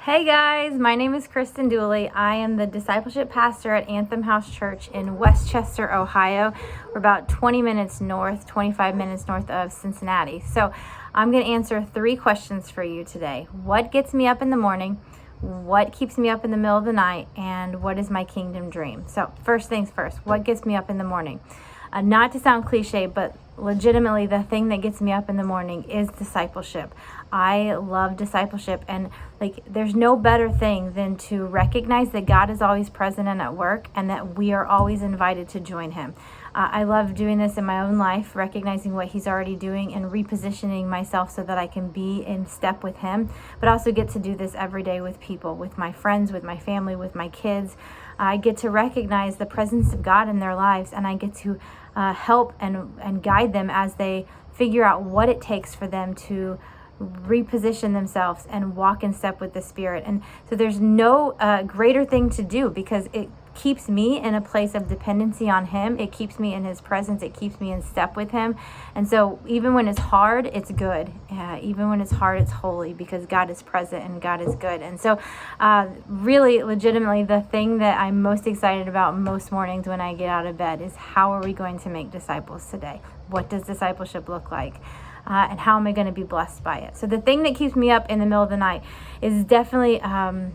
Hey guys, my name is Kristan Dooley. I am the discipleship pastor at Anthem House Church in Westchester, Ohio. We're about 25 minutes north of Cincinnati. So I'm going to answer 3 questions for you today. What gets me up in the morning? What keeps me up in the middle of the night? And what is my kingdom dream? So first things first, what gets me up in the morning? Not to sound cliche, but legitimately the thing that gets me up in the morning is discipleship. I love discipleship, and there's no better thing than to recognize that God is always present and at work, and that we are always invited to join him. I love doing this in my own life, recognizing what he's already doing and repositioning myself so that I can be in step with him, but also get to do this every day with people, with my friends, with my family, with my kids. I get to recognize the presence of God in their lives, and I get to help and guide them as they figure out what it takes for them to reposition themselves and walk in step with the Spirit. And so there's no greater thing to do, because it keeps me in a place of dependency on him. It keeps me in his presence. It keeps me in step with him. And so even when it's hard, it's good. Even when it's hard, it's holy, because God is present and God is good. And so really, legitimately, the thing that I'm most excited about most mornings when I get out of bed is, how are we going to make disciples today? What does discipleship look like? And how am I going to be blessed by it? So the thing that keeps me up in the middle of the night is definitely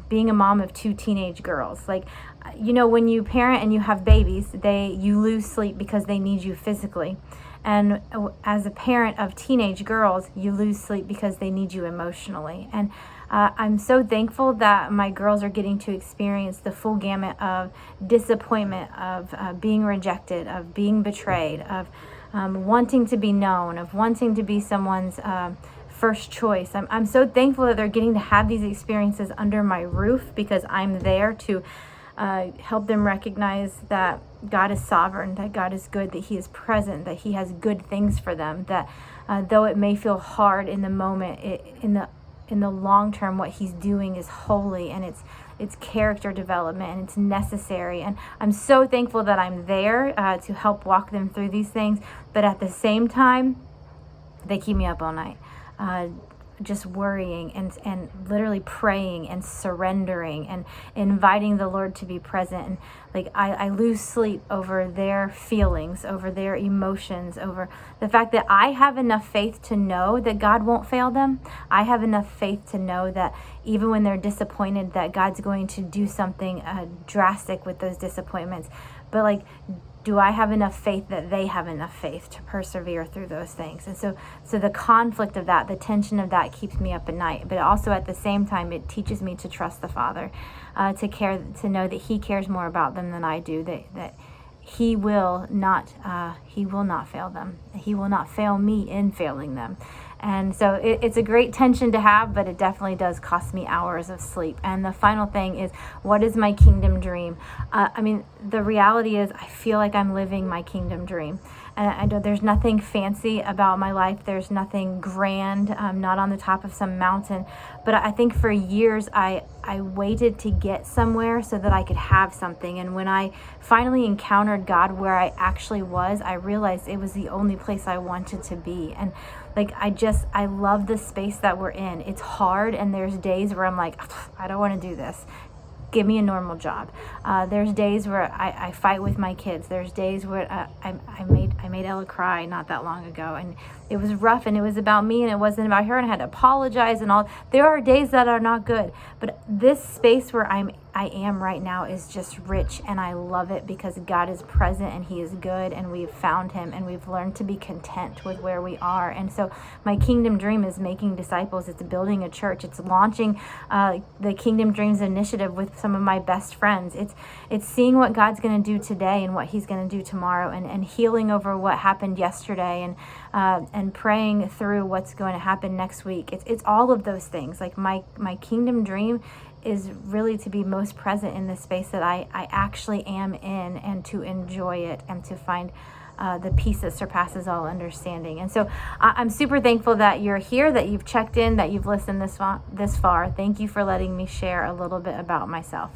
being a mom of 2 teenage girls. When you parent and you have babies, you lose sleep because they need you physically. And as a parent of teenage girls, you lose sleep because they need you emotionally. And I'm so thankful that my girls are getting to experience the full gamut of disappointment, of being rejected, of being betrayed, of wanting to be known, of wanting to be someone's first choice. I'm so thankful that they're getting to have these experiences under my roof, because I'm there to help them recognize that God is sovereign, that God is good, that he is present, that he has good things for them, that though it may feel hard in the moment, in the long term, what he's doing is holy, and it's character development, and it's necessary. And I'm so thankful that I'm there to help walk them through these things. But at the same time, they keep me up all night, just worrying and literally praying and surrendering and inviting the Lord to be present. And I lose sleep over their feelings, over their emotions, over the fact that I have enough faith to know that God won't fail them. I have enough faith to know that even when they're disappointed, that God's going to do something drastic with those disappointments. But do I have enough faith that they have enough faith to persevere through those things? And so the conflict of that, the tension of that, keeps me up at night. But also at the same time, it teaches me to trust the Father, to know that he cares more about them than I do, that he will not fail them. He will not fail me in failing them. And so it's a great tension to have, but it definitely does cost me hours of sleep. And the final thing is, what is my kingdom dream? The reality is, I feel like I'm living my kingdom dream. And I know there's nothing fancy about my life. There's nothing grand. I'm not on the top of some mountain. But I think for years, I waited to get somewhere so that I could have something. And when I finally encountered God where I actually was, I realized it was the only place I wanted to be. And I love the space that we're in. It's hard, and there's days where I'm like, I don't want to do this. Give me a normal job. There's days where I fight with my kids. There's days where I made Ella cry not that long ago, and it was rough, and it was about me, and it wasn't about her, and I had to apologize and all. There are days that are not good, but this space where I am right now is just rich, and I love it because God is present and he is good, and we've found him, and we've learned to be content with where we are. And so my kingdom dream is making disciples. It's building a church. It's launching the Kingdom Dreams initiative with some of my best friends. It's seeing what God's going to do today and what he's going to do tomorrow, and healing over what happened yesterday, and praying through what's going to happen next week. It's all of those things. My kingdom dream is really to be most present in the space that I actually am in, and to enjoy it, and to find the peace that surpasses all understanding. And so I'm super thankful that you're here, that you've checked in, that you've listened this far. Thank you for letting me share a little bit about myself.